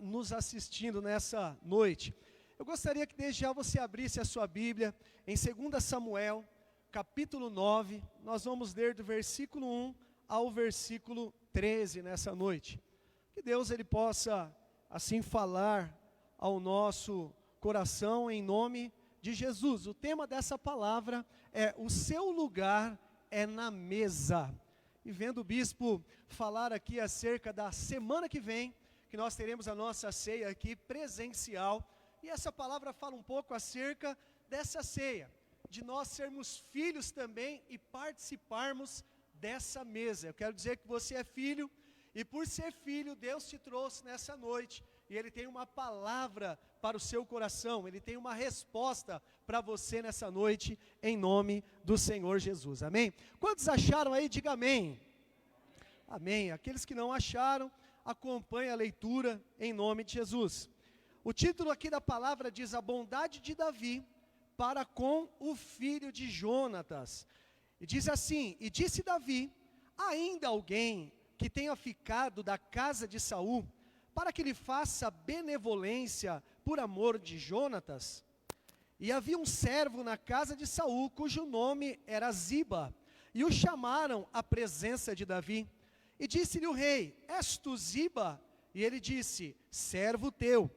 nos assistindo nessa noite. Eu gostaria que desde já você abrisse a sua Bíblia em 2 Samuel, capítulo 9. Nós vamos ler do versículo 1 ao versículo 13 nessa noite. Que Deus ele possa assim falar ao nosso coração em nome de Jesus. O tema dessa palavra é: o seu lugar é na mesa. E vendo o bispo falar aqui acerca da semana que vem, que nós teremos a nossa ceia aqui presencial, e essa palavra fala um pouco acerca dessa ceia, de nós sermos filhos também e participarmos dessa mesa. Eu quero dizer que você é filho, e por ser filho, Deus te trouxe nessa noite, e Ele tem uma palavra para o seu coração, Ele tem uma resposta para você nessa noite, em nome do Senhor Jesus, amém? Quantos acharam aí, diga amém. Amém. Aqueles que não acharam, acompanhe a leitura em nome de Jesus. O título aqui da palavra diz: a bondade de Davi para com o filho de Jonatas. E diz assim: e disse Davi, ainda alguém que tenha ficado da casa de Saul, para que lhe faça benevolência por amor de Jonatas? E havia um servo na casa de Saul, cujo nome era Ziba, e o chamaram à presença de Davi. E disse-lhe o rei: és tu Ziba? E ele disse: servo teu.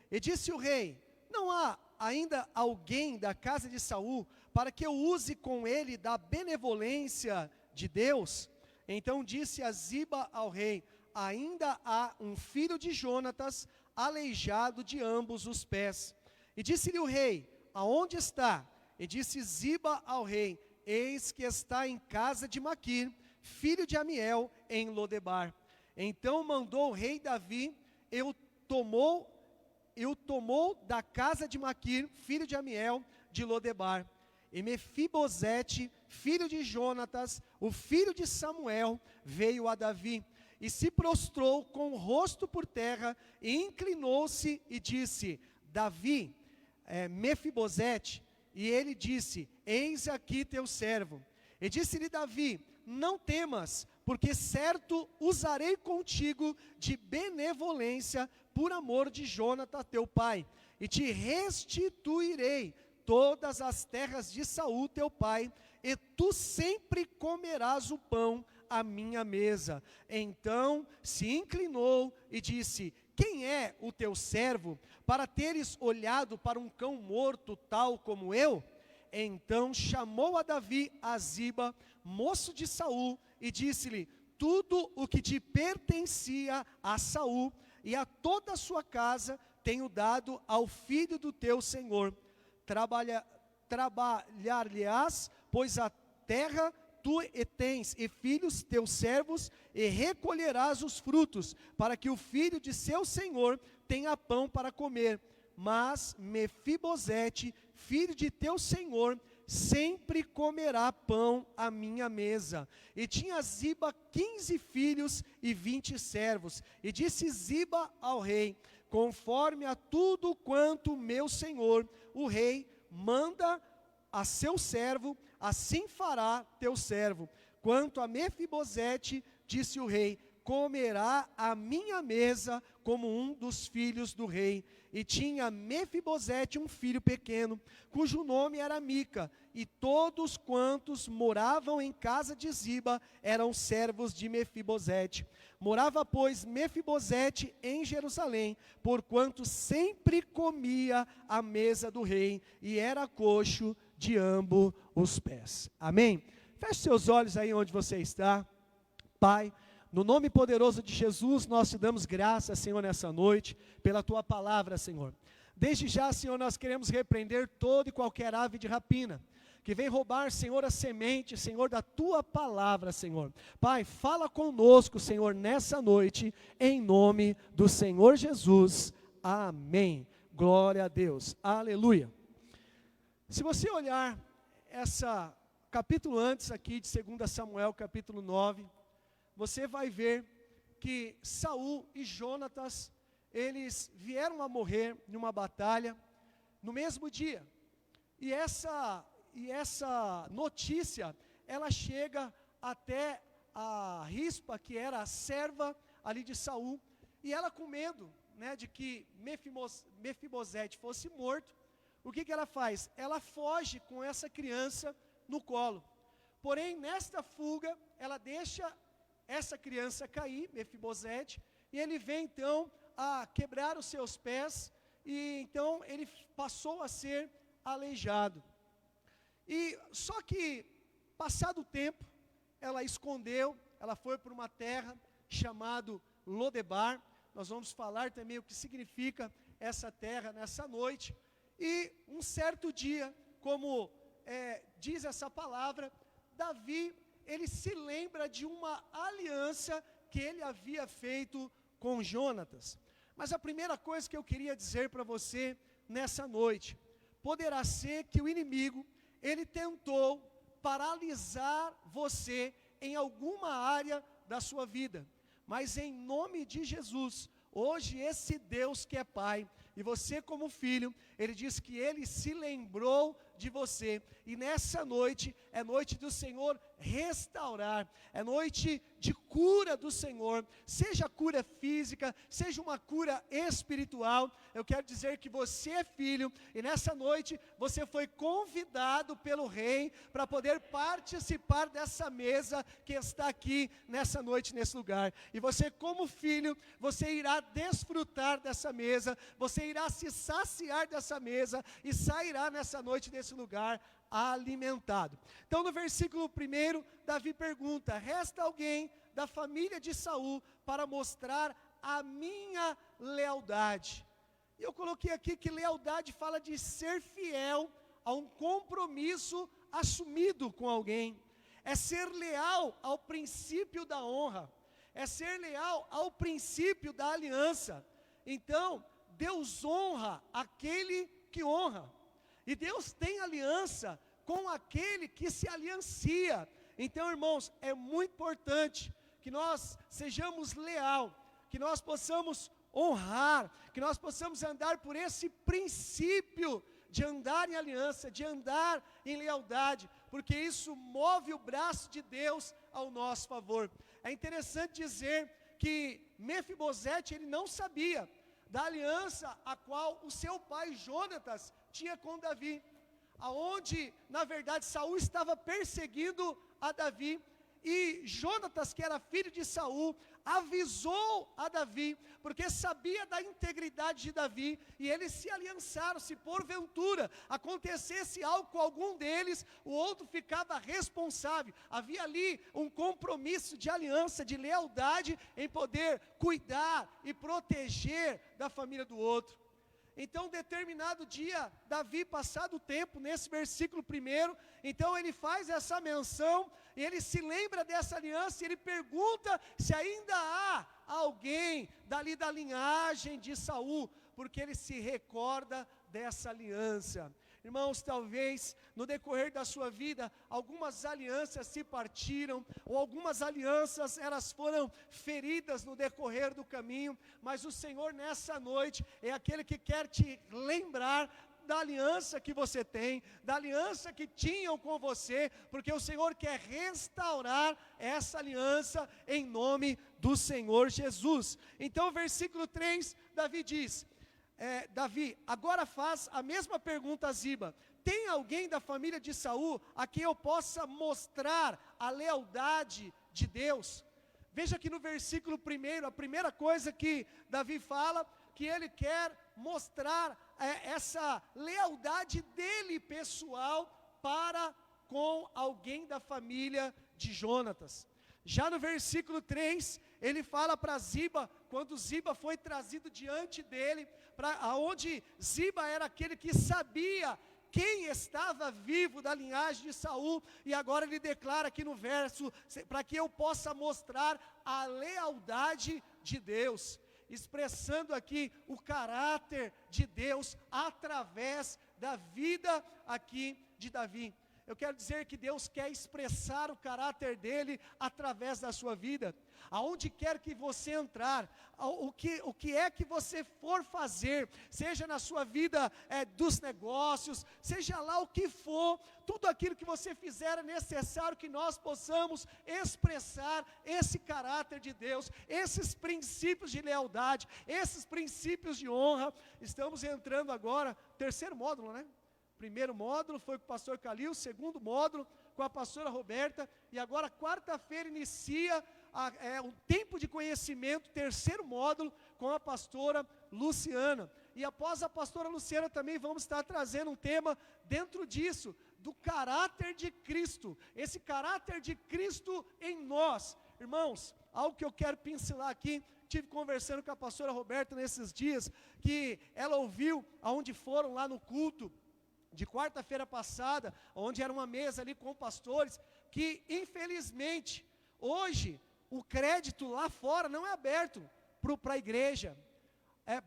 E disse o rei: não há ainda alguém da casa de Saul, para que eu use com ele da benevolência de Deus? Então disse a Ziba ao rei: ainda há um filho de Jonatas, aleijado de ambos os pés. E disse-lhe o rei: aonde está? E disse Ziba ao rei: eis que está em casa de Maquir, filho de Amiel, em Lodebar. Então mandou o rei Davi, eu tomou da casa de Maquir, filho de Amiel, de Lodebar. E Mefibosete, filho de Jonatas, o filho de Samuel, veio a Davi, e se prostrou com o rosto por terra, e inclinou-se e disse: Davi, Mefibosete. E ele disse: eis aqui teu servo. E disse-lhe Davi: não temas, porque certo usarei contigo de benevolência por amor de Jonatas teu pai, e te restituirei todas as terras de Saul teu pai, e tu sempre comerás o pão à minha mesa. Então se inclinou e disse: quem é o teu servo, para teres olhado para um cão morto tal como eu? Então chamou a Davi a Ziba, moço de Saul, e disse-lhe: tudo o que te pertencia a Saul e a toda a sua casa tenho dado ao filho do teu senhor. Trabalhar-lhe-ás, pois a terra tu e tens, e filhos teus servos, e recolherás os frutos, para que o filho de seu senhor tenha pão para comer. Mas Mefibosete, filho de teu senhor, sempre comerá pão à minha mesa. E tinha Ziba 15 filhos e 20 servos. E disse Ziba ao rei: conforme a tudo quanto meu senhor, o rei, manda a seu servo, assim fará teu servo. Quanto a Mefibosete, disse o rei, comerá à minha mesa como um dos filhos do rei. E tinha Mefibosete um filho pequeno, cujo nome era Mica, e todos quantos moravam em casa de Ziba eram servos de Mefibosete. Morava, pois, Mefibosete em Jerusalém, porquanto sempre comia à mesa do rei, e era coxo de ambos os pés. Amém? Feche seus olhos aí onde você está. Pai, no nome poderoso de Jesus, nós te damos graças, Senhor, nessa noite, pela tua palavra, Senhor. Desde já, Senhor, nós queremos repreender toda e qualquer ave de rapina, que vem roubar, Senhor, a semente, Senhor, da tua palavra, Senhor. Pai, fala conosco, Senhor, nessa noite, em nome do Senhor Jesus. Amém. Glória a Deus. Aleluia. Se você olhar essa capítulo antes aqui de 2 Samuel, capítulo 9, você vai ver que Saul e Jonatas, eles vieram a morrer numa batalha no mesmo dia. E essa notícia, ela chega até a Rispa, que era a serva ali de Saul, e ela com medo né, de que Mefibosete fosse morto, o que ela faz? Ela foge com essa criança no colo. Porém, nesta fuga, ela deixa essa criança cair, Mefibosete, e ele vem então a quebrar os seus pés, e então ele passou a ser aleijado. E só que, passado o tempo, ela escondeu, ela foi para uma terra chamada Lodebar. Nós vamos falar também o que significa essa terra nessa noite. E um certo dia, como diz essa palavra, Davi, ele se lembra de uma aliança que ele havia feito com Jonatas. Mas a primeira coisa que eu queria dizer para você nessa noite, poderá ser que o inimigo, ele tentou paralisar você em alguma área da sua vida. Mas em nome de Jesus, hoje esse Deus que é Pai, e você como filho, ele diz que ele se lembrou de você. E nessa noite, é noite do Senhor restaurar, é noite de cura do Senhor, seja cura física, seja uma cura espiritual. Eu quero dizer que você é filho, e nessa noite, você foi convidado pelo Rei, para poder participar dessa mesa que está aqui, nessa noite, nesse lugar. E você como filho, você irá desfrutar dessa mesa, você irá se saciar dessa mesa, e sairá nessa noite desse lugar alimentado. Então no versículo 1, Davi pergunta: resta alguém da família de Saul para mostrar a minha lealdade? E eu coloquei aqui que lealdade fala de ser fiel a um compromisso assumido com alguém, é ser leal ao princípio da honra, é ser leal ao princípio da aliança. Então Deus honra aquele que honra, e Deus tem aliança com aquele que se aliancia. Então, irmãos, é muito importante que nós sejamos leal, que nós possamos honrar, que nós possamos andar por esse princípio de andar em aliança, de andar em lealdade, porque isso move o braço de Deus ao nosso favor. É interessante dizer que Mefibosete, ele não sabia da aliança a qual o seu pai Jonatas tinha com Davi, aonde na verdade Saul estava perseguindo a Davi, e Jonatas, que era filho de Saul, avisou a Davi, porque sabia da integridade de Davi, e eles se aliançaram. Se porventura acontecesse algo com algum deles, o outro ficava responsável. Havia ali um compromisso de aliança, de lealdade, em poder cuidar e proteger da família do outro. Então, determinado dia, Davi, passado o tempo, nesse versículo 1, então ele faz essa menção, e ele se lembra dessa aliança, e ele pergunta se ainda há alguém dali da linhagem de Saul, porque ele se recorda dessa aliança. Irmãos, talvez no decorrer da sua vida, algumas alianças se partiram, ou algumas alianças elas foram feridas no decorrer do caminho, mas o Senhor nessa noite é aquele que quer te lembrar da aliança que você tem, da aliança que tinham com você, porque o Senhor quer restaurar essa aliança em nome do Senhor Jesus. Então, versículo 3, Davi diz: Davi agora faz a mesma pergunta a Ziba: tem alguém da família de Saul a quem eu possa mostrar a lealdade de Deus? Veja que no versículo 1, a primeira coisa que Davi fala, que ele quer mostrar essa lealdade dele pessoal para com alguém da família de Jonatas. Já no versículo 3, ele fala para Ziba, quando Ziba foi trazido diante dele, aonde Ziba era aquele que sabia quem estava vivo da linhagem de Saul, e agora ele declara aqui no verso, para que eu possa mostrar a lealdade de Deus, expressando aqui o caráter de Deus através da vida aqui de Davi. eu quero dizer que Deus quer expressar o caráter dele através da sua vida. Aonde quer que você entrar, o que é que você for fazer, seja na sua vida dos negócios, seja lá o que for, tudo aquilo que você fizer é necessário que nós possamos expressar esse caráter de Deus, esses princípios de lealdade, esses princípios de honra. Estamos entrando agora, terceiro módulo, né? Primeiro módulo foi com o pastor Calil, segundo módulo com a pastora Roberta, e agora quarta-feira inicia um tempo de conhecimento, terceiro módulo, com a pastora Luciana. E após a pastora Luciana também vamos estar trazendo um tema dentro disso, do caráter de Cristo, esse caráter de Cristo em nós. Irmãos, algo que eu quero pincelar aqui, tive conversando com a pastora Roberta nesses dias, que ela ouviu aonde foram lá no culto, de quarta-feira passada, onde era uma mesa ali com pastores, que infelizmente, hoje, o crédito lá fora não é aberto para a igreja,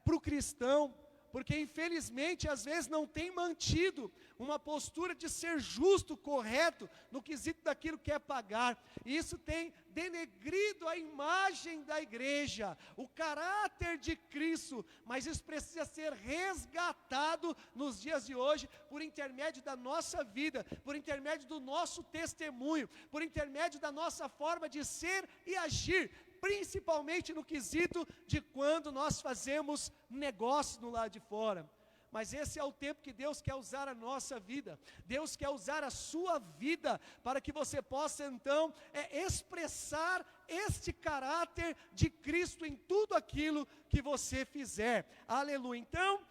para o cristão, porque infelizmente às vezes não tem mantido uma postura de ser justo, correto, no quesito daquilo que é pagar, e isso tem denegrido a imagem da igreja, o caráter de Cristo, mas isso precisa ser resgatado nos dias de hoje, por intermédio da nossa vida, por intermédio do nosso testemunho, por intermédio da nossa forma de ser e agir, principalmente no quesito de quando nós fazemos negócio no lado de fora. Mas esse é o tempo que Deus quer usar a nossa vida, Deus quer usar a sua vida, para que você possa então expressar este caráter de Cristo em tudo aquilo que você fizer, aleluia. Então,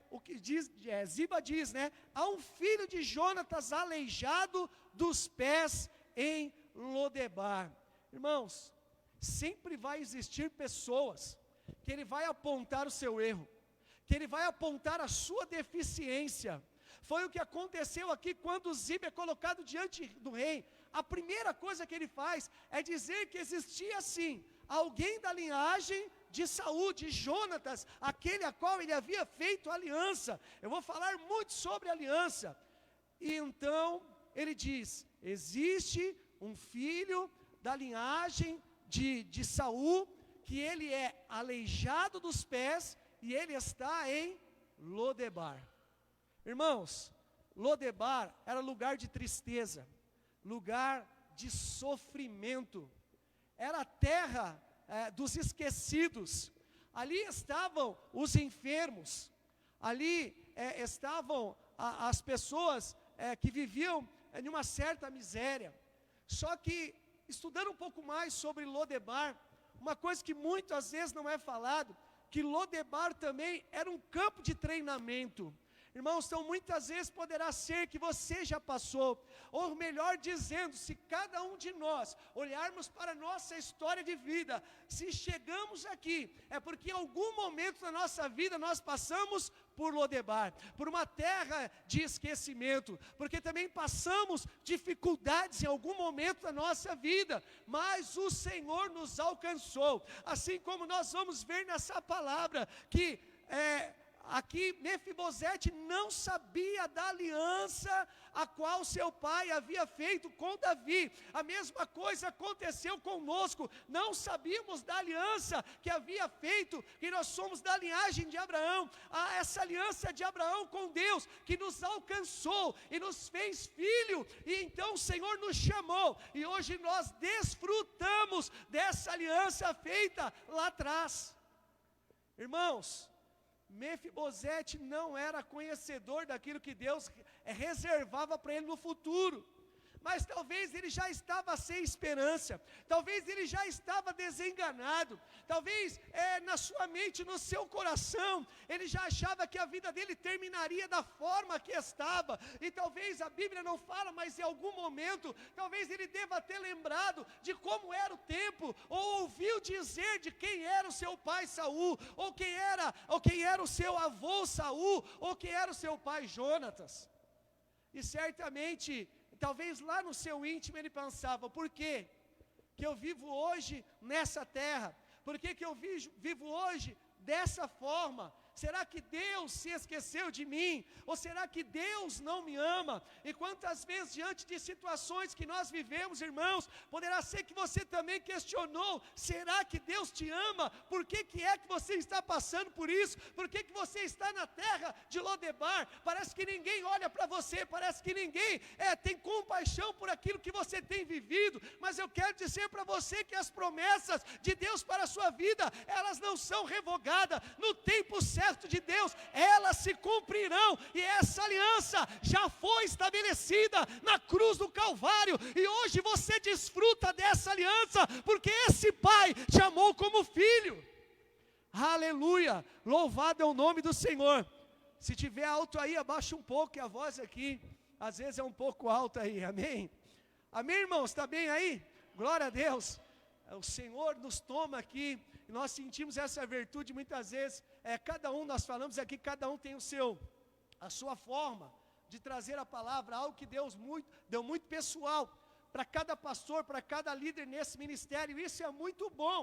o que diz, Ziba diz, né, há um filho de Jonatas aleijado dos pés em Lodebar. Irmãos, sempre vai existir pessoas que ele vai apontar o seu erro, que ele vai apontar a sua deficiência. Foi o que aconteceu aqui quando Ziba é colocado diante do rei. A primeira coisa que ele faz é dizer que existia sim alguém da linhagem de Saul, de Jonatas, aquele a qual ele havia feito aliança. Eu vou falar muito sobre aliança. E então ele diz: existe um filho da linhagem de Saul, que ele é aleijado dos pés, e ele está em Lodebar. Irmãos, Lodebar era lugar de tristeza, lugar de sofrimento, era a terra dos esquecidos. Ali estavam os enfermos, ali estavam as pessoas que viviam em uma certa miséria. Só que, estudando um pouco mais sobre Lodebar, uma coisa que muitas vezes não é falado, que Lodebar também era um campo de treinamento. Irmãos, então muitas vezes poderá ser que você já passou, ou melhor dizendo, se cada um de nós olharmos para a nossa história de vida, se chegamos aqui, é porque em algum momento da nossa vida nós passamos por Lodebar, por uma terra de esquecimento, porque também passamos dificuldades em algum momento da nossa vida, mas o Senhor nos alcançou, assim como nós vamos ver nessa palavra, que aqui Mefibosete não sabia da aliança a qual seu pai havia feito com Davi. A mesma coisa aconteceu conosco, não sabíamos da aliança que havia feito, que nós somos da linhagem de Abraão, essa aliança de Abraão com Deus, que nos alcançou e nos fez filho, e então o Senhor nos chamou, e hoje nós desfrutamos dessa aliança feita lá atrás. Irmãos, Mefibosete não era conhecedor daquilo que Deus reservava para ele no futuro, mas talvez ele já estava sem esperança, talvez ele já estava desenganado, talvez na sua mente, no seu coração, ele já achava que a vida dele terminaria da forma que estava, e talvez a Bíblia não fala, mas em algum momento, talvez ele deva ter lembrado de como era o tempo, ou ouviu dizer de quem era o seu pai Saul, ou quem era o seu avô Saul, ou quem era o seu pai Jonatas, e certamente, talvez lá no seu íntimo ele pensava: por quê que eu vivo hoje nessa terra? Por que eu vivo hoje dessa forma? Será que Deus se esqueceu de mim? Ou será que Deus não me ama? E quantas vezes diante de situações que nós vivemos, irmãos, poderá ser que você também questionou, será que Deus te ama? Por que é que você está passando por isso? Por que você está na terra de Lodebar? Parece que ninguém olha para você, parece que ninguém tem compaixão por aquilo que você tem vivido, mas eu quero dizer para você que as promessas de Deus para a sua vida, elas não são revogadas, no tempo certo de Deus, elas se cumprirão, e essa aliança já foi estabelecida na cruz do Calvário, e hoje você desfruta dessa aliança, porque esse Pai te amou como filho. Aleluia, louvado é o nome do Senhor. Se tiver alto aí, abaixa um pouco, que a voz aqui, às vezes é um pouco alta aí, amém? Amém, irmãos, está bem aí? Glória a Deus. O Senhor nos toma aqui, e nós sentimos essa virtude muitas vezes, cada um, nós falamos aqui, cada um tem a sua forma de trazer a palavra, algo que Deus deu muito pessoal, para cada pastor, para cada líder nesse ministério, isso é muito bom.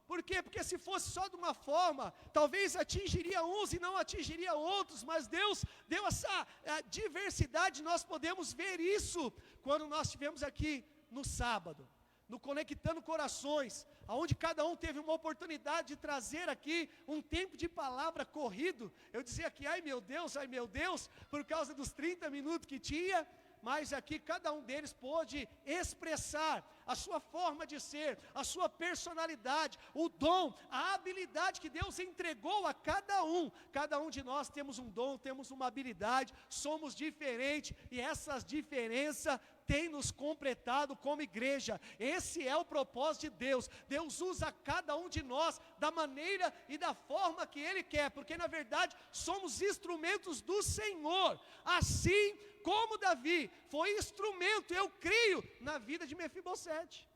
Por quê? Porque se fosse só de uma forma, talvez atingiria uns e não atingiria outros, mas Deus deu essa diversidade, nós podemos ver isso, quando nós estivemos aqui no sábado, no Conectando Corações, onde cada um teve uma oportunidade de trazer aqui um tempo de palavra corrido. Eu dizia aqui, ai meu Deus, por causa dos 30 minutos que tinha, mas aqui cada um deles pôde expressar a sua forma de ser, a sua personalidade, o dom, a habilidade que Deus entregou a cada um. Cada um de nós temos um dom, temos uma habilidade, somos diferentes, e essas diferenças têm nos completado como igreja. Esse é o propósito de Deus. Deus usa cada um de nós da maneira e da forma que Ele quer, porque na verdade somos instrumentos do Senhor, assim como Davi foi instrumento, eu creio, na vida de Mefibosete.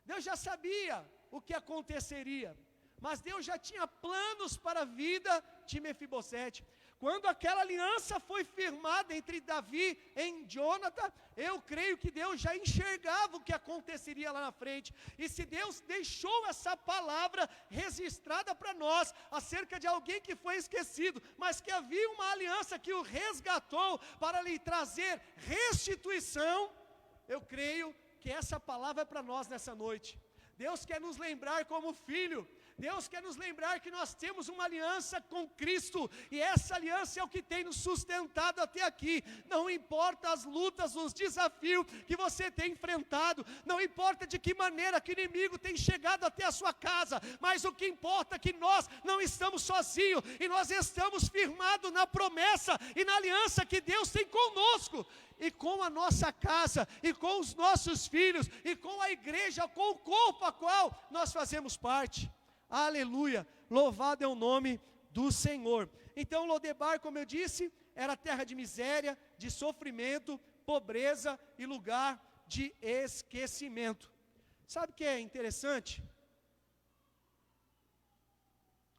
Deus já sabia o que aconteceria, mas Deus já tinha planos para a vida de Mefibosete. Quando aquela aliança foi firmada entre Davi e Jonathan, eu creio que Deus já enxergava o que aconteceria lá na frente. E se Deus deixou essa palavra registrada para nós, acerca de alguém que foi esquecido, mas que havia uma aliança que o resgatou para lhe trazer restituição, eu creio que essa palavra é para nós nessa noite. Deus quer nos lembrar como filho, Deus quer nos lembrar que nós temos uma aliança com Cristo, e essa aliança é o que tem nos sustentado até aqui. Não importa as lutas, os desafios que você tem enfrentado, não importa de que maneira que o inimigo tem chegado até a sua casa, mas o que importa é que nós não estamos sozinhos, e nós estamos firmados na promessa e na aliança que Deus tem conosco, e com a nossa casa, e com os nossos filhos, e com a igreja, com o corpo a qual nós fazemos parte. Aleluia, louvado é o nome do Senhor. Então Lodebar, como eu disse, era terra de miséria, de sofrimento, pobreza e lugar de esquecimento. Sabe o que é interessante?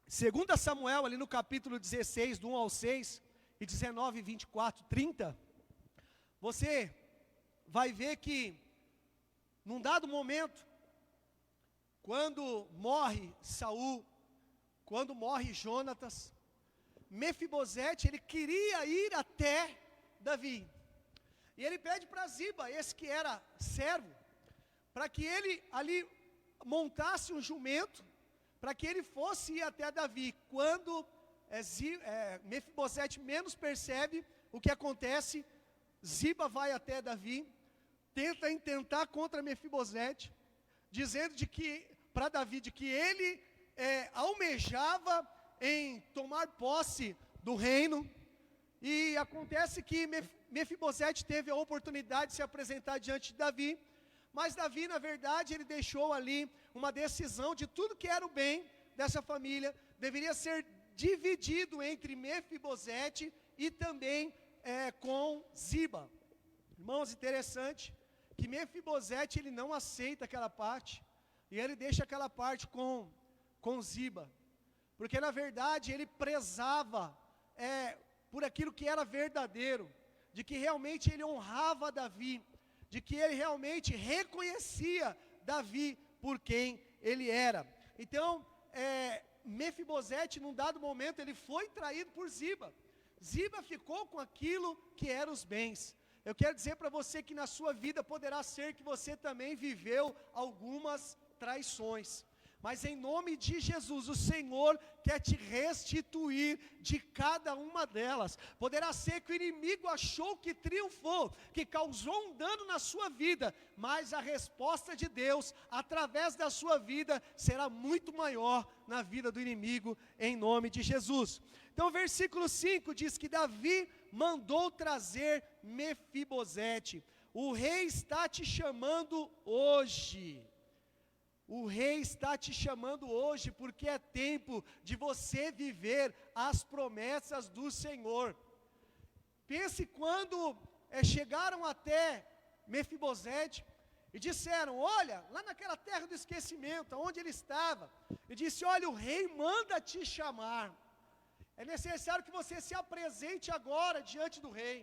2 Samuel, ali no capítulo 16, do 1 ao 6, e 19, 24, 30, você vai ver que, num dado momento, quando morre Saul, quando morre Jonatas, Mefibosete, ele queria ir até Davi, e ele pede para Ziba, esse que era servo, para que ele ali montasse um jumento, para que ele fosse ir até Davi. Quando Mefibosete menos percebe o que acontece, Ziba vai até Davi, tenta intentar contra Mefibosete, dizendo para Davi de que ele almejava em tomar posse do reino, e acontece que Mefibosete teve a oportunidade de se apresentar diante de Davi, mas Davi, na verdade, ele deixou ali uma decisão de tudo que era o bem dessa família, deveria ser dividido entre Mefibosete e também com Ziba. Irmãos, interessante que Mefibosete, ele não aceita aquela parte, e ele deixa aquela parte com Ziba, porque na verdade ele prezava por aquilo que era verdadeiro, de que realmente ele honrava Davi, de que ele realmente reconhecia Davi por quem ele era. Então, Mefibosete, num dado momento, ele foi traído por Ziba. Ziba ficou com aquilo que eram os bens. Eu quero dizer para você que na sua vida poderá ser que você também viveu algumas traições. Mas em nome de Jesus, o Senhor quer te restituir de cada uma delas. Poderá ser que o inimigo achou que triunfou, que causou um dano na sua vida, mas a resposta de Deus, através da sua vida, será muito maior na vida do inimigo, em nome de Jesus. Então, versículo 5 diz que Davi mandou trazer Mefibosete. O rei está te chamando hoje. O rei está te chamando hoje, porque é tempo de você viver as promessas do Senhor. Pense quando chegaram até Mefibosete e disseram: olha, lá naquela terra do esquecimento, onde ele estava, e disse: olha, o rei manda te chamar. É necessário que você se apresente agora diante do rei.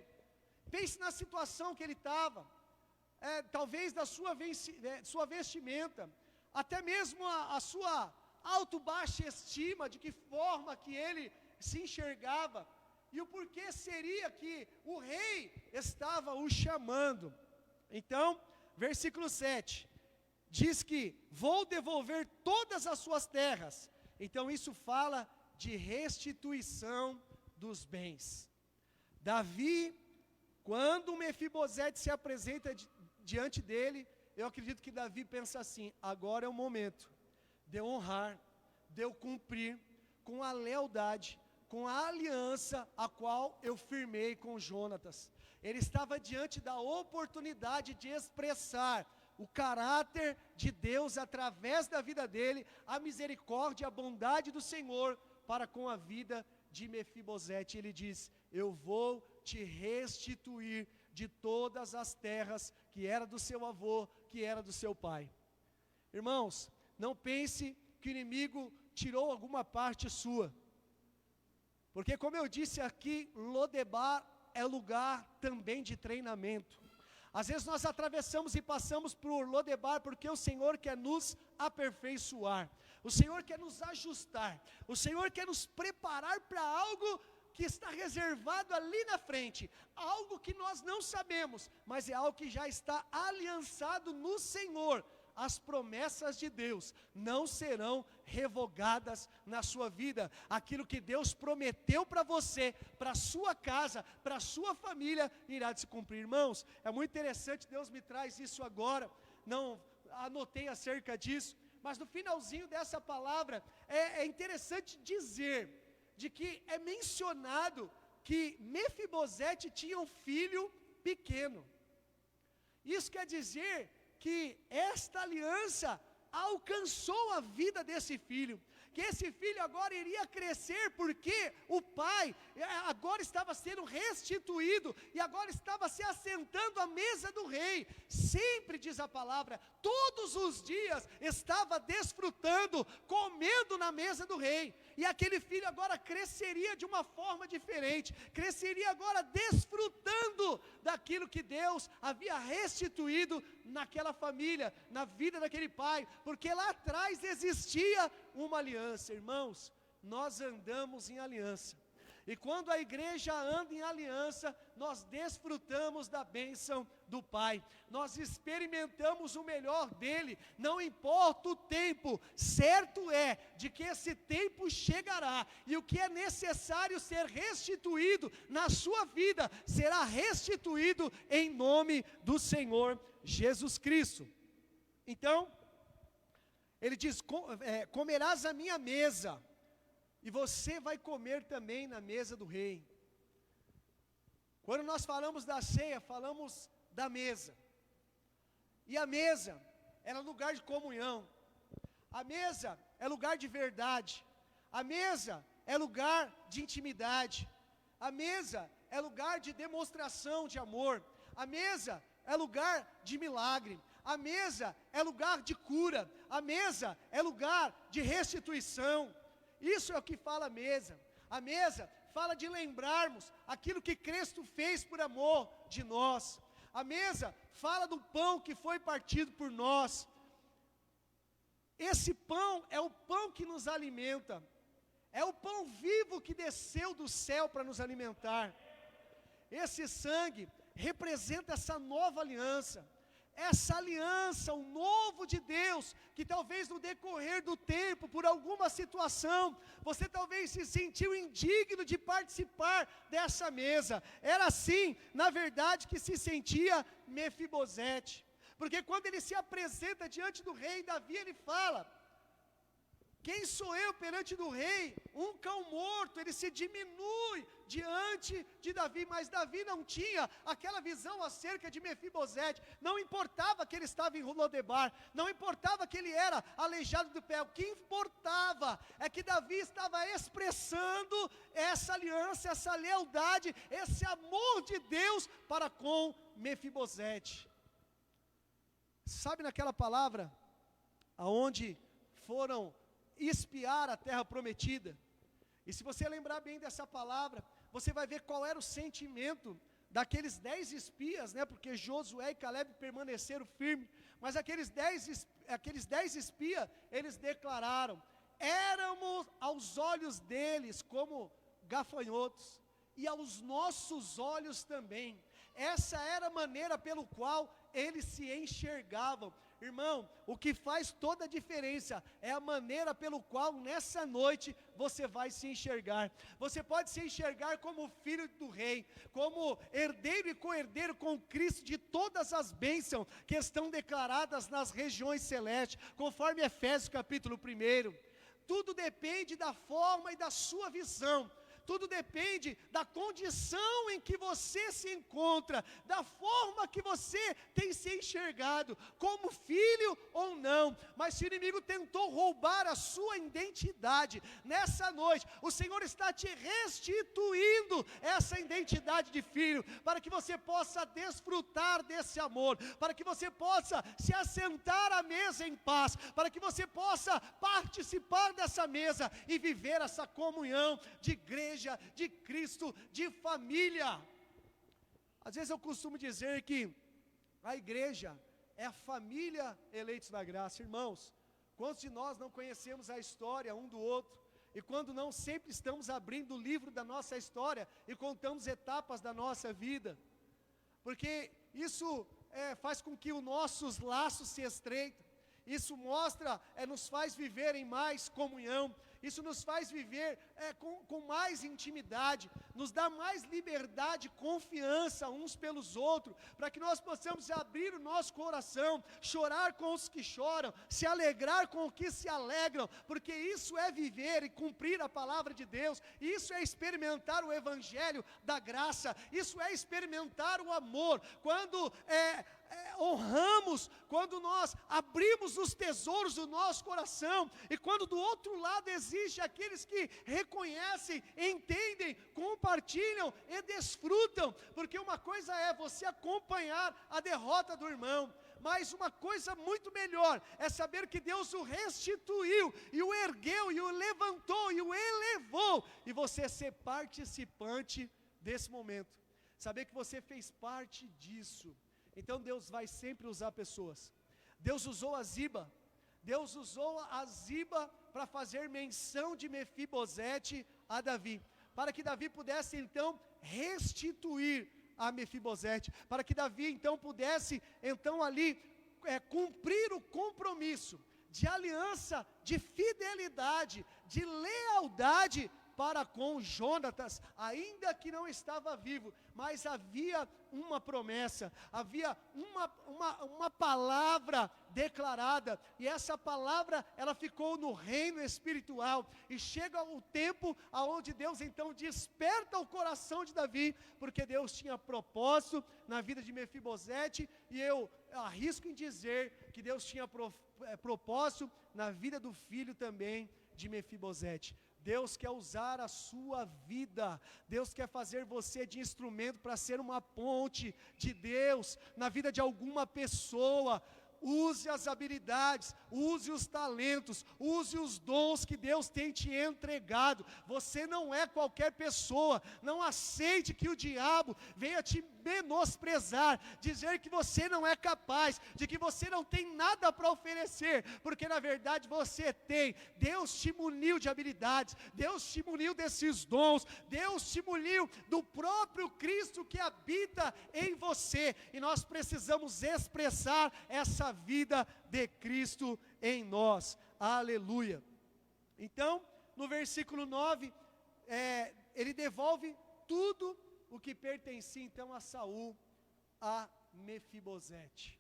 Pense na situação que ele estava, talvez da sua vestimenta, até mesmo a sua baixa estima, de que forma que ele se enxergava, e o porquê seria que o rei estava o chamando. Então, versículo 7, diz que vou devolver todas as suas terras. Então isso fala de restituição dos bens. Davi, quando Mefibosete se apresenta diante dele, eu acredito que Davi pensa assim: agora é o momento de eu honrar, de eu cumprir com a lealdade, com a aliança a qual eu firmei com Jonatas. Ele estava diante da oportunidade de expressar o caráter de Deus através da vida dele, a misericórdia, a bondade do Senhor para com a vida de Mefibosete. Ele diz: eu vou te restituir de todas as terras que era do seu avô, que era do seu pai. Irmãos, não pense que o inimigo tirou alguma parte sua, porque, como eu disse aqui, Lodebar é lugar também de treinamento. Às vezes nós atravessamos e passamos por Lodebar porque o Senhor quer nos aperfeiçoar, o Senhor quer nos ajustar, o Senhor quer nos preparar para algo que está reservado ali na frente, algo que nós não sabemos, mas é algo que já está aliançado no Senhor. As promessas de Deus não serão revogadas na sua vida. Aquilo que Deus prometeu para você, para a sua casa, para a sua família, irá se cumprir. Irmãos, é muito interessante, Deus me traz isso agora, não anotei acerca disso, mas no finalzinho dessa palavra, é interessante dizer, de que é mencionado que Mefibosete tinha um filho pequeno. Isso quer dizer que esta aliança alcançou a vida desse filho, que esse filho agora iria crescer, porque o pai agora estava sendo restituído, e agora estava se assentando à mesa do rei, sempre diz a palavra, todos os dias estava desfrutando, comendo na mesa do rei, e aquele filho agora cresceria de uma forma diferente, cresceria agora desfrutando daquilo que Deus havia restituído naquela família, na vida daquele pai, porque lá atrás existia uma aliança. Irmãos, nós andamos em aliança, e quando a igreja anda em aliança, nós desfrutamos da bênção do Pai, nós experimentamos o melhor dele, não importa o tempo, certo é de que esse tempo chegará, e o que é necessário ser restituído na sua vida, será restituído em nome do Senhor Jesus Cristo. Então, ele diz: comerás a minha mesa, e você vai comer também na mesa do rei. Quando nós falamos da ceia, falamos da mesa, e a mesa era lugar de comunhão, a mesa é lugar de verdade, a mesa é lugar de intimidade, a mesa é lugar de demonstração de amor, a mesa é lugar de milagre, a mesa é lugar de cura, a mesa é lugar de restituição. Isso é o que fala a mesa. A mesa fala de lembrarmos aquilo que Cristo fez por amor de nós. A mesa fala do pão que foi partido por nós. Esse pão é o pão que nos alimenta. é o pão vivo que desceu do céu para nos alimentar. Esse sangue representa essa nova aliança, o novo de Deus, que talvez no decorrer do tempo, por alguma situação, você talvez se sentiu indigno de participar dessa mesa. Era assim, na verdade, que se sentia Mefibosete, porque quando ele se apresenta diante do rei Davi, ele fala: quem sou eu perante do rei? Um cão morto. Ele se diminui diante de Davi, mas Davi não tinha aquela visão acerca de Mefibosete. Não importava que ele estava em Lodebar, não importava que ele era aleijado do pé. O que importava é que Davi estava expressando essa aliança, essa lealdade, esse amor de Deus para com Mefibosete. Sabe naquela palavra, aonde foram espiar a terra prometida? E se você lembrar bem dessa palavra, você vai ver qual era o sentimento daqueles 10 espias, né? Porque Josué e Caleb permaneceram firmes, mas aqueles 10 espias, eles declararam: éramos aos olhos deles como gafanhotos, e aos nossos olhos também. Essa era a maneira pelo qual eles se enxergavam. Irmão, o que faz toda a diferença é a maneira pelo qual nessa noite você vai se enxergar. Você pode se enxergar como filho do rei, como herdeiro e co-herdeiro com Cristo de todas as bênçãos que estão declaradas nas regiões celestes, conforme Efésios capítulo 1. Tudo depende da forma e da sua visão. Tudo depende da condição em que você se encontra, da forma que você tem se enxergado, como filho ou não. Mas se o inimigo tentou roubar a sua identidade, nessa noite, o Senhor está te restituindo essa identidade de filho, para que você possa desfrutar desse amor, para que você possa se assentar à mesa em paz, para que você possa participar dessa mesa e viver essa comunhão de igreja, de Cristo, de família. Às vezes eu costumo dizer que a igreja é a família eleitos da graça. Irmãos, quantos de nós não conhecemos a história um do outro? E quando não, sempre estamos abrindo o livro da nossa história e contamos etapas da nossa vida, porque isso faz com que os nossos laços se estreitem. Isso mostra, nos faz viver em mais comunhão. Isso nos faz viver com mais intimidade, nos dá mais liberdade, confiança uns pelos outros, para que nós possamos abrir o nosso coração, chorar com os que choram, se alegrar com os que se alegram, porque isso é viver e cumprir a palavra de Deus, isso é experimentar o evangelho da graça, isso é experimentar o amor. Quando honramos, quando nós abrimos os tesouros do nosso coração, e quando do outro lado existe aqueles que reconhecem, entendem, compartilham e desfrutam, porque uma coisa é você acompanhar a derrota do irmão, mas uma coisa muito melhor é saber que Deus o restituiu, e o ergueu, e o levantou, e o elevou, e você ser participante desse momento, saber que você fez parte disso. Então Deus vai sempre usar pessoas. Deus usou a Ziba para fazer menção de Mefibosete a Davi, para que Davi pudesse então restituir a Mefibosete, para que Davi então pudesse então ali cumprir o compromisso de aliança, de fidelidade, de lealdade para com Jonatas, ainda que não estava vivo, mas havia uma promessa, havia uma palavra declarada, e essa palavra ela ficou no reino espiritual, e chega o tempo aonde Deus então desperta o coração de Davi, porque Deus tinha propósito na vida de Mefibosete, e eu arrisco em dizer que Deus tinha propósito na vida do filho também de Mefibosete. Deus quer usar a sua vida, Deus quer fazer você de instrumento para ser uma ponte de Deus na vida de alguma pessoa. use as habilidades, use os talentos, use os dons que Deus tem te entregado. Você não é qualquer pessoa. Não aceite que o diabo venha te menosprezar, dizer que você não é capaz, de que você não tem nada para oferecer, porque na verdade você tem. Deus te muniu de habilidades, Deus te muniu desses dons, Deus te muniu do próprio Cristo que habita em você, e nós precisamos expressar essa vida de Cristo em nós. Aleluia. Então, no versículo 9, ele devolve tudo o que pertencia então a Saul, a Mefibosete.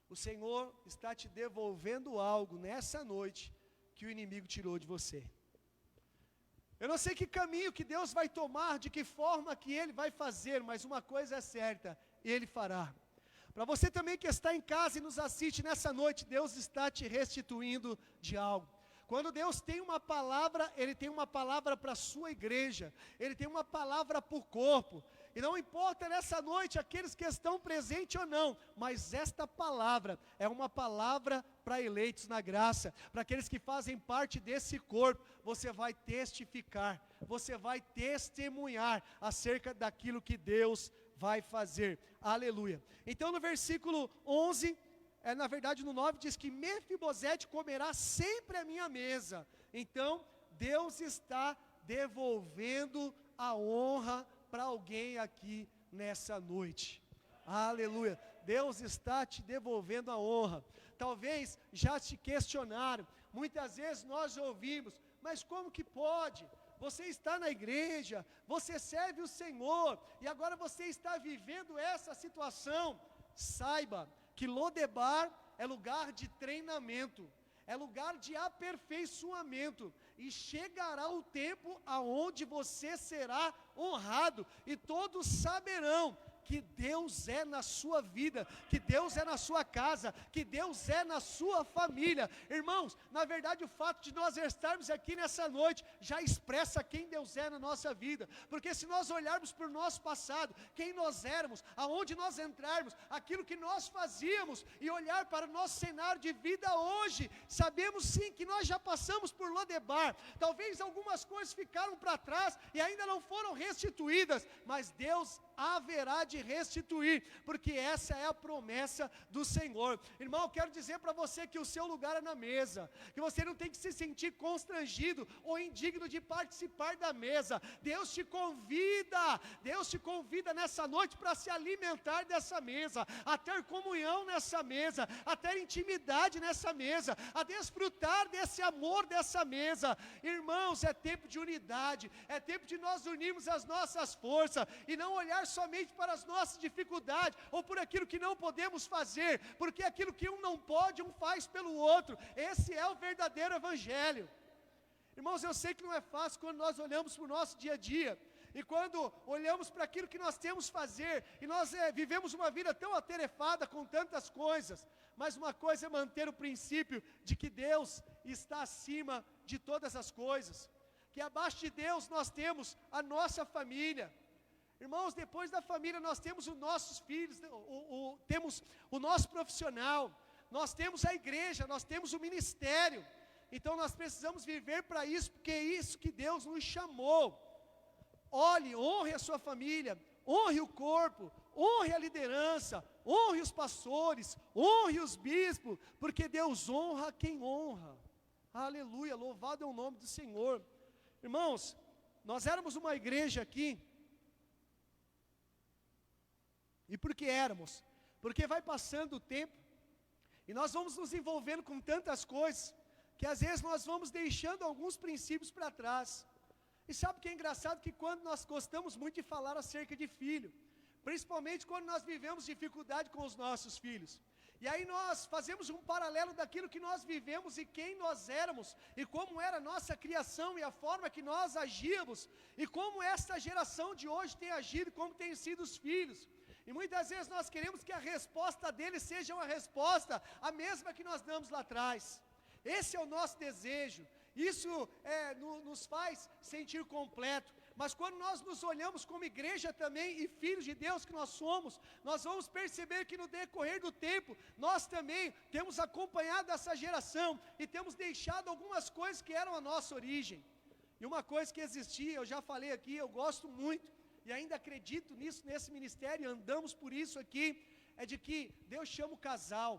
O Senhor está te devolvendo algo nessa noite que o inimigo tirou de você. Eu não sei que caminho que Deus vai tomar, de que forma que Ele vai fazer, mas uma coisa é certa, Ele fará. Para você também que está em casa e nos assiste nessa noite, Deus está te restituindo de algo. Quando Deus tem uma palavra, Ele tem uma palavra para a sua igreja, Ele tem uma palavra para o corpo, e não importa nessa noite aqueles que estão presentes ou não, mas esta palavra é uma palavra para eleitos na graça, para aqueles que fazem parte desse corpo. Você vai testificar, você vai testemunhar acerca daquilo que Deus vai fazer. Aleluia. Então no versículo 11, na verdade no 9 diz que Mefibosete comerá sempre a minha mesa. Então Deus está devolvendo a honra para alguém aqui nessa noite. Aleluia. Deus está te devolvendo a honra. Talvez já te questionaram, muitas vezes nós ouvimos, mas como que pode? Você está na igreja, você serve o Senhor, e agora você está vivendo essa situação. Saiba que Lodebar é lugar de treinamento, é lugar de aperfeiçoamento, e chegará o tempo aonde você será honrado, e todos saberão que Deus é na sua vida, que Deus é na sua casa, que Deus é na sua família. Irmãos, na verdade o fato de nós estarmos aqui nessa noite, já expressa quem Deus é na nossa vida, porque se nós olharmos para o nosso passado, quem nós éramos, aonde nós entrarmos, aquilo que nós fazíamos, e olhar para o nosso cenário de vida hoje, sabemos sim que nós já passamos por Lodebar, talvez algumas coisas ficaram para trás, e ainda não foram restituídas, mas Deus haverá de restituir, porque essa é a promessa do Senhor. Irmão, eu quero dizer para você que o seu lugar é na mesa, que você não tem que se sentir constrangido ou indigno de participar da mesa. Deus te convida nessa noite para se alimentar dessa mesa, a ter comunhão nessa mesa, a ter intimidade nessa mesa, a desfrutar desse amor dessa mesa. Irmãos, é tempo de unidade, é tempo de nós unirmos as nossas forças, e não olhar somente para as nossas dificuldades, ou por aquilo que não podemos fazer, porque aquilo que um não pode, um faz pelo outro. Esse é o verdadeiro evangelho. Irmãos, eu sei que não é fácil quando nós olhamos para o nosso dia a dia, e quando olhamos para aquilo que nós temos que fazer, e nós vivemos uma vida tão atarefada com tantas coisas, mas uma coisa é manter o princípio de que Deus está acima de todas as coisas, que abaixo de Deus nós temos a nossa família. Irmãos, depois da família nós temos os nossos filhos, temos o nosso profissional, nós temos a igreja, nós temos o ministério. Então nós precisamos viver para isso, porque é isso que Deus nos chamou. Olhe, honre a sua família, honre o corpo, honre a liderança, honre os pastores, honre os bispos, porque Deus honra quem honra. Aleluia, louvado é o nome do Senhor. Irmãos, nós éramos uma igreja aqui. E por que éramos? Porque vai passando o tempo, e nós vamos nos envolvendo com tantas coisas, que às vezes nós vamos deixando alguns princípios para trás. E sabe o que é engraçado? Que quando nós gostamos muito de falar acerca de filho, principalmente quando nós vivemos dificuldade com os nossos filhos, e aí nós fazemos um paralelo daquilo que nós vivemos e quem nós éramos, e como era a nossa criação e a forma que nós agíamos, e como esta geração de hoje tem agido, como têm sido os filhos. E muitas vezes nós queremos que a resposta deles seja uma resposta, a mesma que nós damos lá atrás. Esse é o nosso desejo, isso nos faz sentir completo. mas quando nós nos olhamos como igreja também, e filhos de Deus que nós somos, nós vamos perceber que no decorrer do tempo, nós também temos acompanhado essa geração, e temos deixado algumas coisas que eram a nossa origem. E uma coisa que existia, eu já falei aqui, eu gosto muito, e ainda acredito nisso, nesse ministério, andamos por isso aqui, é de que Deus chama o casal.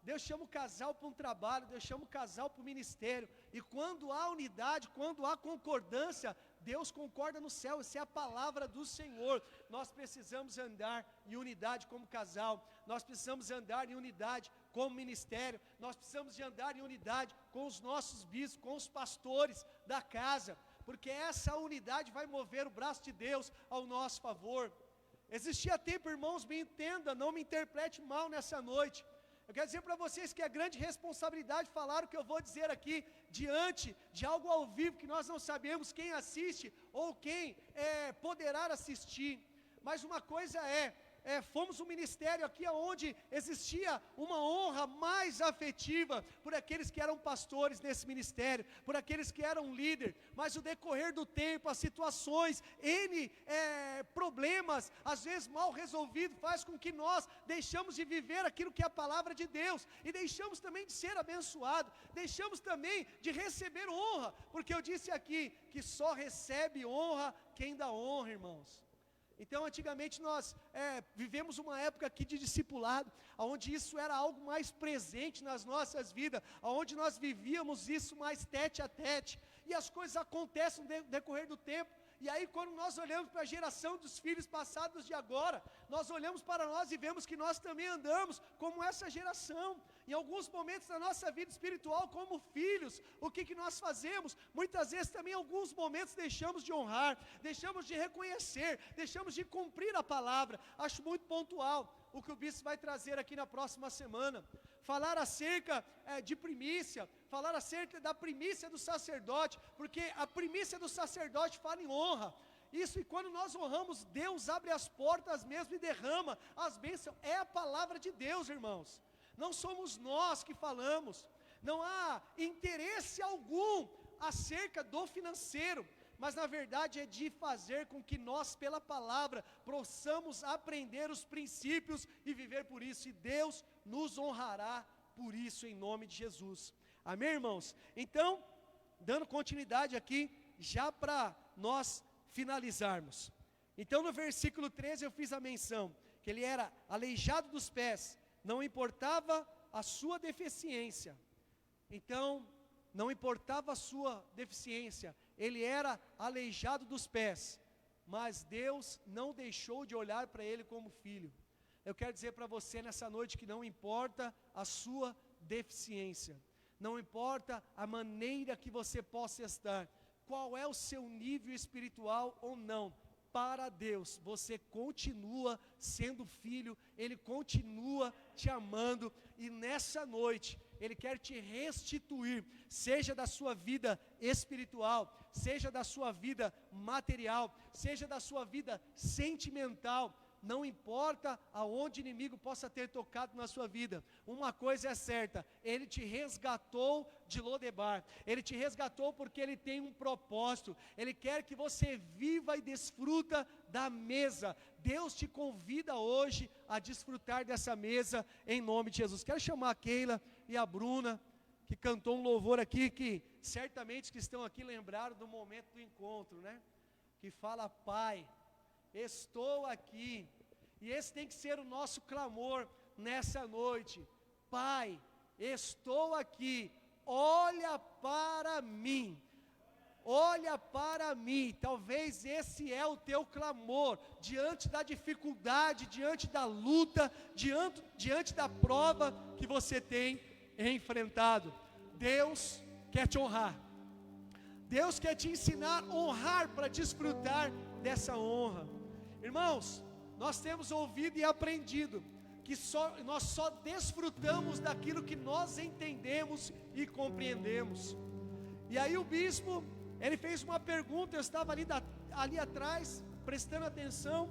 Deus chama o casal para um trabalho, Deus chama o casal para o ministério, e quando há unidade, quando há concordância, Deus concorda no céu, essa é a palavra do Senhor. Nós precisamos andar em unidade como casal, nós precisamos andar em unidade como ministério, nós precisamos de andar em unidade com os nossos bispos, com os pastores da casa, porque essa unidade vai mover o braço de Deus ao nosso favor. Existia tempo, irmãos, me entenda, não me interprete mal nessa noite. Eu quero dizer para vocês que é grande responsabilidade falar o que eu vou dizer aqui, diante de algo ao vivo, que nós não sabemos quem assiste, ou quem poderá assistir, mas uma coisa fomos um ministério aqui onde existia uma honra mais afetiva por aqueles que eram pastores nesse ministério, por aqueles que eram líderes, mas o decorrer do tempo, as situações, problemas, às vezes mal resolvidos, faz com que nós deixamos de viver aquilo que é a palavra de Deus, e deixamos também de ser abençoado, deixamos também de receber honra, porque eu disse aqui, que só recebe honra quem dá honra, irmãos. Então, antigamente nós vivemos uma época aqui de discipulado, onde isso era algo mais presente nas nossas vidas, onde nós vivíamos isso mais tete a tete, e as coisas acontecem no decorrer do tempo. E aí, quando nós olhamos para a geração dos filhos passados de agora, nós olhamos para nós e vemos que nós também andamos como essa geração. Em alguns momentos da nossa vida espiritual, como filhos, o que nós fazemos? Muitas vezes também em alguns momentos deixamos de honrar, deixamos de reconhecer, deixamos de cumprir a palavra. Acho muito pontual o que o bispo vai trazer aqui na próxima semana. Falar acerca de primícia, falar acerca da primícia do sacerdote, porque a primícia do sacerdote fala em honra. Isso, e quando nós honramos, Deus abre as portas mesmo e derrama as bênçãos. É a palavra de Deus, irmãos. Não somos nós que falamos. Não há interesse algum acerca do financeiro, mas na verdade é de fazer com que nós, pela palavra, possamos aprender os princípios e viver por isso, e Deus nos honrará por isso, em nome de Jesus. Amém, irmãos? Então, dando continuidade aqui, já para nós finalizarmos. Então, no versículo 13 eu fiz a menção, que ele era aleijado dos pés, não importava a sua deficiência. Então, não importava a sua deficiência, ele era aleijado dos pés, mas Deus não deixou de olhar para ele como filho. Eu quero dizer para você nessa noite que não importa a sua deficiência, não importa a maneira que você possa estar, qual é o seu nível espiritual ou não, para Deus, você continua sendo filho, Ele continua te amando, e nessa noite, Ele quer te restituir, seja da sua vida espiritual, seja da sua vida material, seja da sua vida sentimental, não importa aonde o inimigo possa ter tocado na sua vida, uma coisa é certa, ele te resgatou de Lodebar, ele te resgatou porque ele tem um propósito, ele quer que você viva e desfruta da mesa. Deus te convida hoje a desfrutar dessa mesa em nome de Jesus. Quero chamar a Keila e a Bruna, que cantou um louvor aqui, que certamente que estão aqui lembraram do momento do encontro, né? Que fala: Pai, estou aqui. E esse tem que ser o nosso clamor nessa noite. Pai, estou aqui, olha para mim, olha para mim. Talvez esse é o teu clamor, diante da dificuldade, diante da luta, diante da prova que você tem enfrentado. Deus quer te honrar, Deus quer te ensinar a honrar para desfrutar dessa honra. Irmãos, nós temos ouvido e aprendido que nós só desfrutamos daquilo que nós entendemos e compreendemos. E aí o bispo, ele fez uma pergunta, eu estava ali atrás, prestando atenção,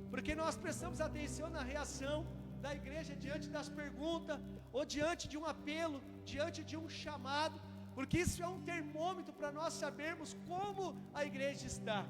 porque nós prestamos atenção na reação da igreja diante das perguntas, ou diante de um apelo, diante de um chamado, porque isso é um termômetro para nós sabermos como a igreja está.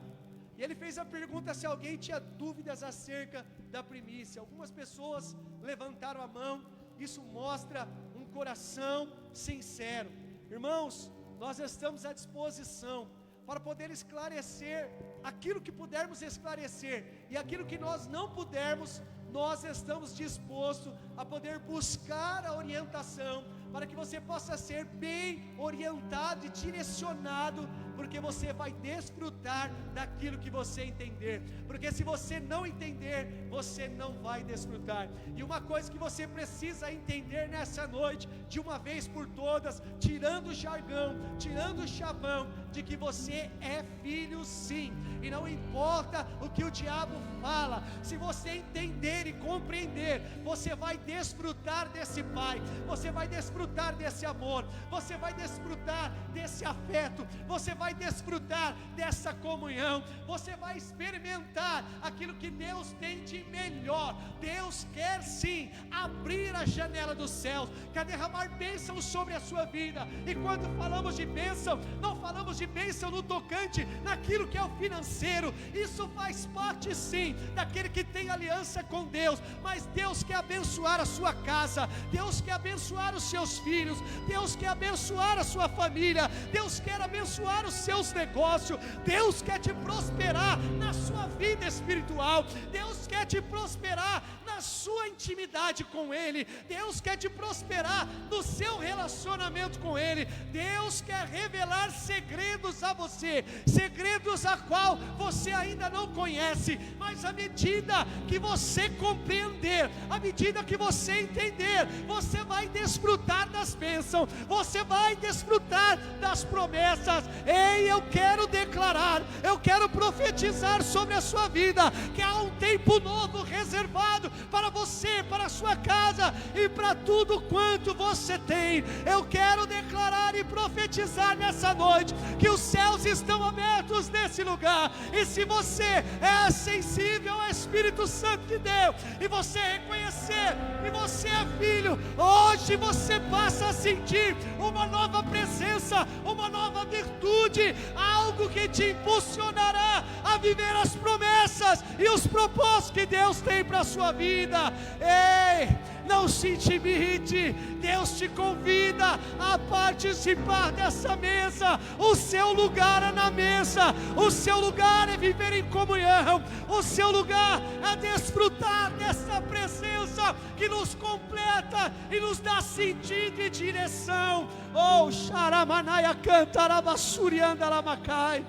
E ele fez a pergunta se alguém tinha dúvidas acerca da primícia. Algumas pessoas levantaram a mão. Isso mostra um coração sincero. Irmãos, nós estamos à disposição para poder esclarecer aquilo que pudermos esclarecer, e aquilo que nós não pudermos, nós estamos dispostos a poder buscar a orientação, para que você possa ser bem orientado e direcionado, porque você vai desfrutar daquilo que você entender, porque se você não entender, você não vai desfrutar. E uma coisa que você precisa entender nessa noite, de uma vez por todas, tirando o jargão, tirando o chavão, de que você é filho sim, e não importa o que o diabo fala, se você entender e compreender, você vai desfrutar desse pai, você vai desfrutar desse amor, você vai desfrutar desse afeto, você vai desfrutar dessa comunhão, você vai experimentar aquilo que Deus tem de melhor. Deus quer sim abrir a janela dos céus, quer derramar bênção sobre a sua vida. E quando falamos de bênção, não falamos de bênção no tocante naquilo que é o financeiro, isso faz parte sim daquele que tem aliança com Deus, mas Deus quer abençoar a sua casa, Deus quer abençoar os seus filhos, Deus quer abençoar a sua família, Deus quer abençoar os seus negócios, Deus quer te prosperar na sua vida espiritual, Deus quer te prosperar na sua intimidade com Ele, Deus quer te prosperar no seu relacionamento com Ele, Deus quer revelar segredos a você, segredos a qual você ainda não conhece, mas à medida que você compreender, à medida que você entender, você vai desfrutar das bênçãos, você vai desfrutar das promessas. Ei, eu quero declarar, eu quero profetizar sobre a sua vida, que há um tempo novo reservado para você, para a sua casa e para tudo quanto você tem. Eu quero declarar e profetizar nessa noite, que os céus estão abertos nesse lugar, e se você é sensível ao Espírito Santo de Deus, e você reconhecer que você é filho, hoje você passa a sentir uma nova presença, uma nova virtude, algo que te impulsionará a viver as promessas e os propósitos que Deus tem para a sua vida. Ei, não se intimide, Deus te convida a participar dessa mesa. O seu lugar é na mesa, o seu lugar é viver em comunhão, o seu lugar é desfrutar dessa presença que nos completa e nos dá sentido e direção. Oh, Xaramanaya cantarabassurianda lamacai.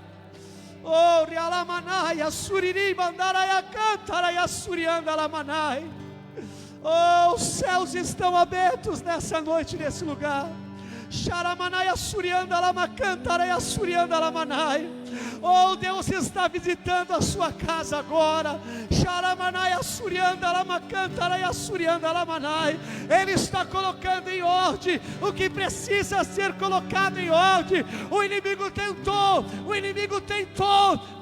Oh, Rialamanaya suriri mandaraya cantaraya surianda lamanai. Oh, os céus estão abertos nessa noite, nesse lugar. Xaramanaya surianda lamacantaraya surianda lamanai. Oh, Deus está visitando a sua casa agora. Xaramanaya surianda lamacantaraya surianda lamanai. Ele está colocando em ordem o que precisa ser colocado em ordem. O inimigo tentou,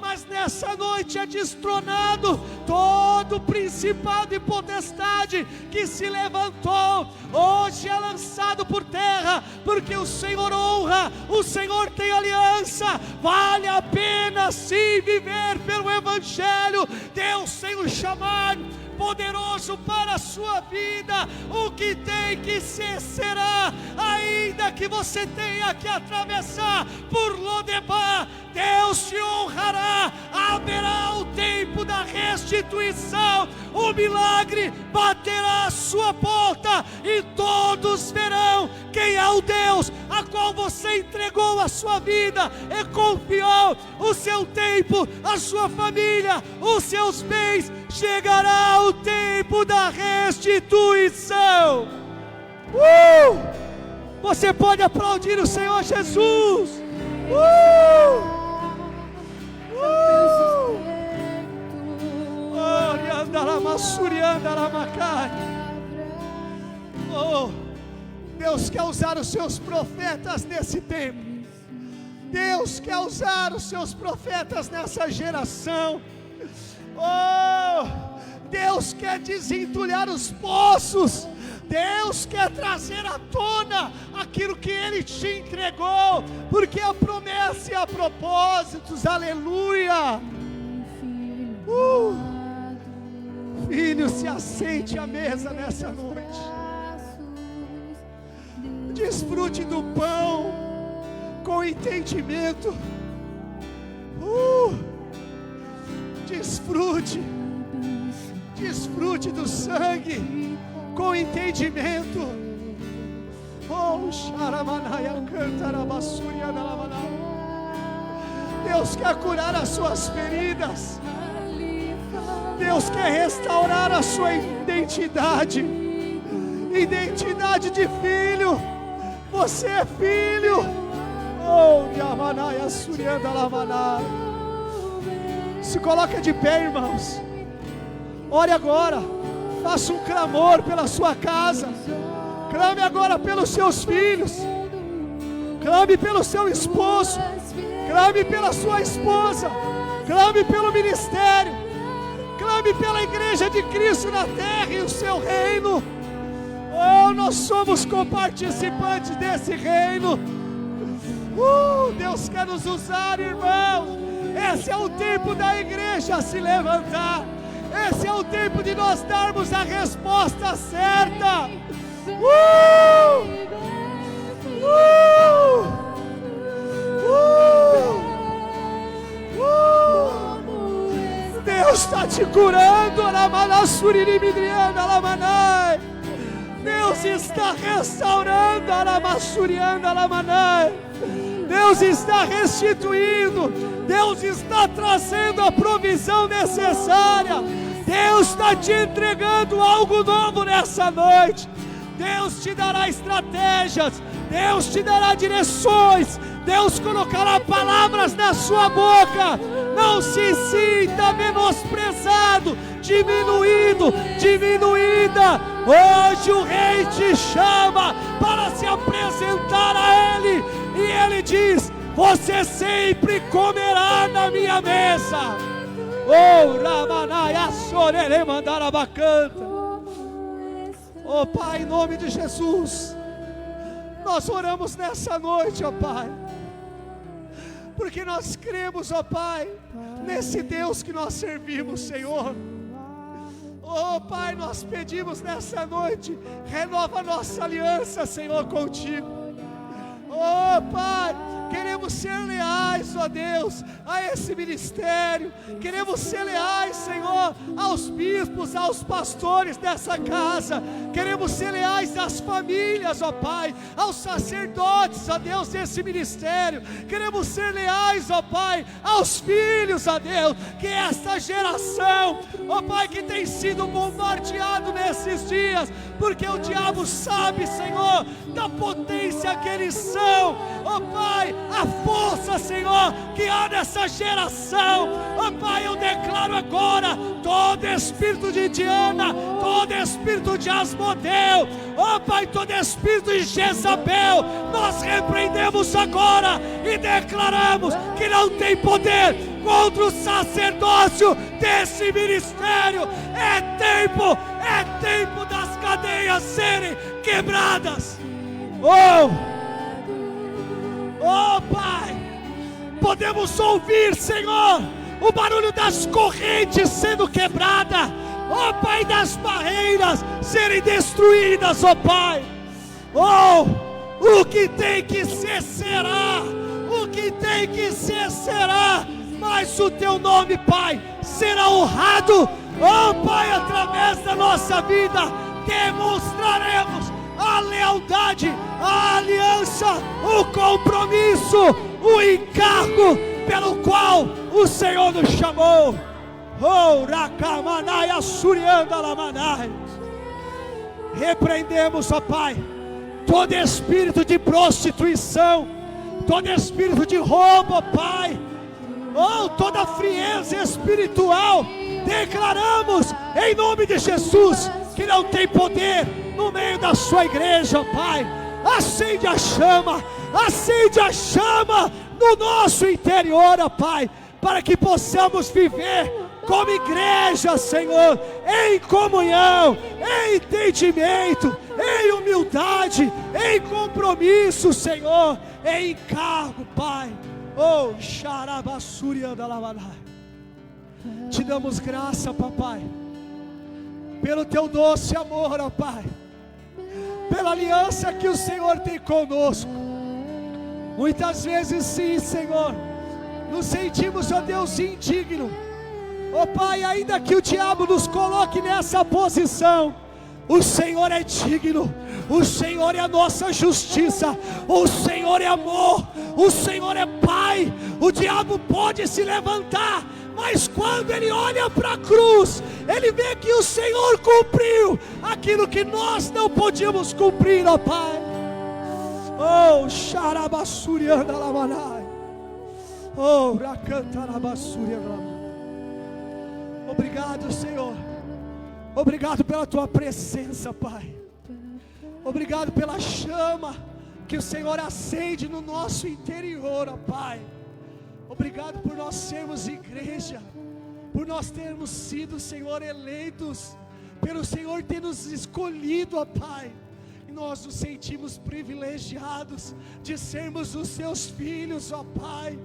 mas nessa noite é destronado todo principado e potestade que se levantou. Hoje é lançado por terra, porque o Senhor honra, o Senhor tem aliança. Vale a pena sim viver pelo Evangelho. Deus tem um chamado poderoso para a sua vida. O que tem que ser será, ainda que você tenha que atravessar por Lodebar, Deus te honrará. Haverá o tempo da restituição, o milagre baterá a sua porta e todos verão quem é o Deus a qual você entregou a sua vida e confiou o seu tempo, a sua família, os seus bens. Chegará o tempo da restituição. Você pode aplaudir o Senhor Jesus. Oh, Deus quer usar os seus profetas nesse tempo. Deus quer usar os seus profetas nessa geração. Oh, Deus quer desentulhar os poços. Deus quer trazer à tona aquilo que Ele te entregou, porque a promessa e a propósitos, aleluia. filho se assente à mesa nessa noite. Desfrute do pão com entendimento. Desfrute do sangue com entendimento. Deus quer curar as suas feridas. Deus quer restaurar a sua identidade de filho. Você é filho. Se coloca de pé, irmãos. Ore agora. Faça um clamor pela sua casa. Clame agora pelos seus filhos. Clame pelo seu esposo. Clame pela sua esposa. Clame pelo ministério. Clame pela igreja de Cristo na terra e o seu reino. Nós somos coparticipantes desse reino. Deus quer nos usar, irmãos. Esse é o tempo da igreja se levantar. Esse é o tempo de nós darmos a resposta certa. Deus está te curando. Deus está restaurando. Deus está restituindo. Deus está trazendo a provisão necessária. Deus está te entregando algo novo nessa noite. Deus te dará estratégias. Deus te dará direções. Deus colocará palavras na sua boca. Não se sinta menosprezado, diminuída. Hoje o Rei te chama para se apresentar a Ele. E Ele diz: você sempre comerá na minha mesa. Pai, em nome de Jesus, nós oramos nessa noite, Pai, porque nós cremos, Pai, nesse Deus que nós servimos, Senhor. Pai, nós pedimos nessa noite, renova nossa aliança, Senhor, contigo. Pai, queremos ser leais, Deus, a esse ministério. Queremos ser leais, Senhor, aos bispos, aos pastores dessa casa. Queremos ser leais às famílias, Pai, aos sacerdotes, Deus, desse ministério. Queremos ser leais, Pai, aos filhos, Deus, que esta geração, Pai, que tem sido bombardeado nesses dias, porque o diabo sabe, Senhor, da potência que eles são. Pai, a força, Senhor, que há nessa geração. Pai, eu declaro agora todo espírito de Diana, todo espírito de Asmodeu, Pai, todo espírito de Jezabel, nós repreendemos agora e declaramos que não tem poder contra o sacerdócio desse ministério. É tempo das cadeias serem quebradas. Pai, podemos ouvir, Senhor, o barulho das correntes sendo quebradas, Pai, das barreiras serem destruídas, Pai. O que tem que ser será, o que tem que ser será, mas o Teu nome, Pai, será honrado, Pai, através da nossa vida. Demonstraremos a lealdade, a aliança, o compromisso, o encargo pelo qual o Senhor nos chamou. Repreendemos, Pai, todo espírito de prostituição, todo espírito de roubo, Pai, toda frieza espiritual. Declaramos em nome de Jesus que não tem poder no meio da sua igreja, Pai. Acende a chama no nosso interior, Pai, para que possamos viver como igreja, Senhor, em comunhão, em entendimento, em humildade, em compromisso, Senhor, em encargo, Pai. Xarabassúria da Lavanai. Te damos graça, Papai. pelo teu doce amor, ó Pai, pela aliança que o Senhor tem conosco. Muitas vezes sim, Senhor, nos sentimos, ó Deus, indignos, ó Pai, ainda que o diabo nos coloque nessa posição, o Senhor é digno, o Senhor é a nossa justiça, o Senhor é amor, o Senhor é Pai. O diabo pode se levantar, mas quando ele olha para a cruz, ele vê que o Senhor cumpriu aquilo que nós não podíamos cumprir, ó Pai. Oh, xarabassurianda lamanai, oh, racantarabassurianda lamanai. Obrigado, Senhor. Obrigado pela tua presença, Pai. Obrigado pela chama que o Senhor acende no nosso interior, ó Pai. Obrigado por nós sermos igreja, por nós termos sido, Senhor, eleitos, pelo Senhor ter nos escolhido, ó Pai. E nós nos sentimos privilegiados de sermos os seus filhos, ó Pai.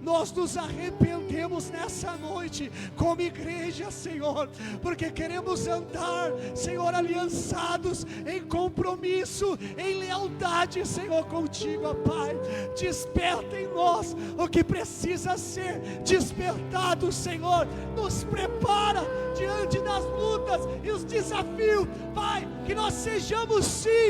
Nós nos arrependemos nessa noite como igreja, Senhor, porque queremos andar, Senhor, aliançados em compromisso, em lealdade, Senhor, contigo, ó Pai. Desperta em nós o que precisa ser despertado, Senhor. Nos prepara diante das lutas e os desafios, Pai, que nós sejamos sim,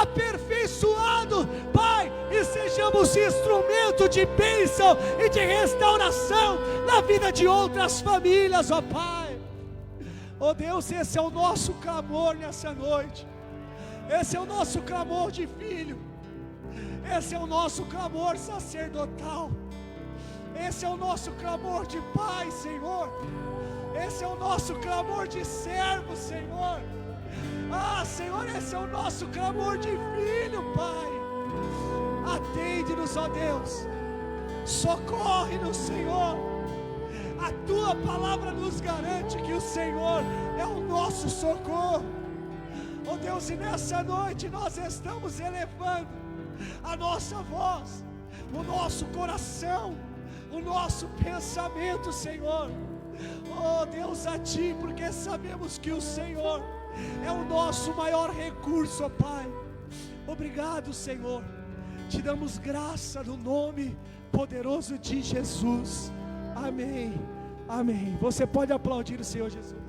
aperfeiçoados, Pai, e sejamos instrumento de bênção e de restauração na vida de outras famílias, ó Pai. Ó Deus, esse é o nosso clamor nessa noite, esse é o nosso clamor de filho, esse é o nosso clamor sacerdotal, esse é o nosso clamor de pai, Senhor. Esse é o nosso clamor de servo, Senhor. Ah, Senhor, esse é o nosso clamor de filho, Pai. Atende-nos, ó Deus. Socorre-nos, Senhor. A tua palavra nos garante que o Senhor é o nosso socorro. Ó Deus, e nessa noite nós estamos elevando a nossa voz, o nosso coração, o nosso pensamento, Senhor. Oh Deus, a Ti, porque sabemos que o Senhor é o nosso maior recurso, ó Pai. Obrigado, Senhor. Te damos graça no nome poderoso de Jesus. Amém. Amém. Você pode aplaudir o Senhor Jesus.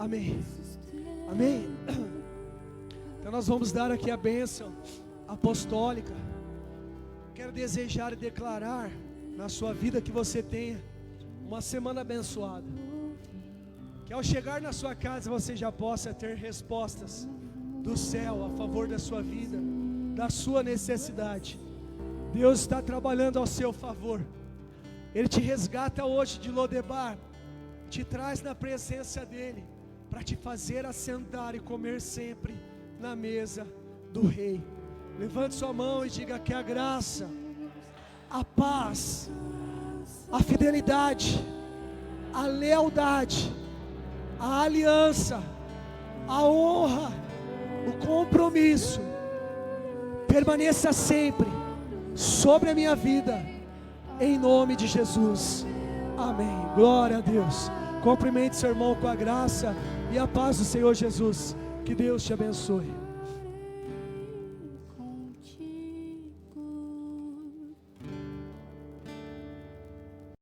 Amém. Amém. Então nós vamos dar aqui a bênção apostólica. Quero desejar e declarar na sua vida que você tenha uma semana abençoada. Que ao chegar na sua casa você já possa ter respostas do céu a favor da sua vida, da sua necessidade. Deus está trabalhando ao seu favor. Ele te resgata hoje de Lodebar, te traz na presença dEle, para te fazer assentar e comer sempre na mesa do Rei. Levante sua mão e diga que a graça, a paz, a fidelidade, a lealdade, a aliança, a honra, o compromisso permaneça sempre sobre a minha vida, em nome de Jesus. Amém. Glória a Deus. Cumprimente seu irmão com a graça e a paz do Senhor Jesus. Que Deus te abençoe.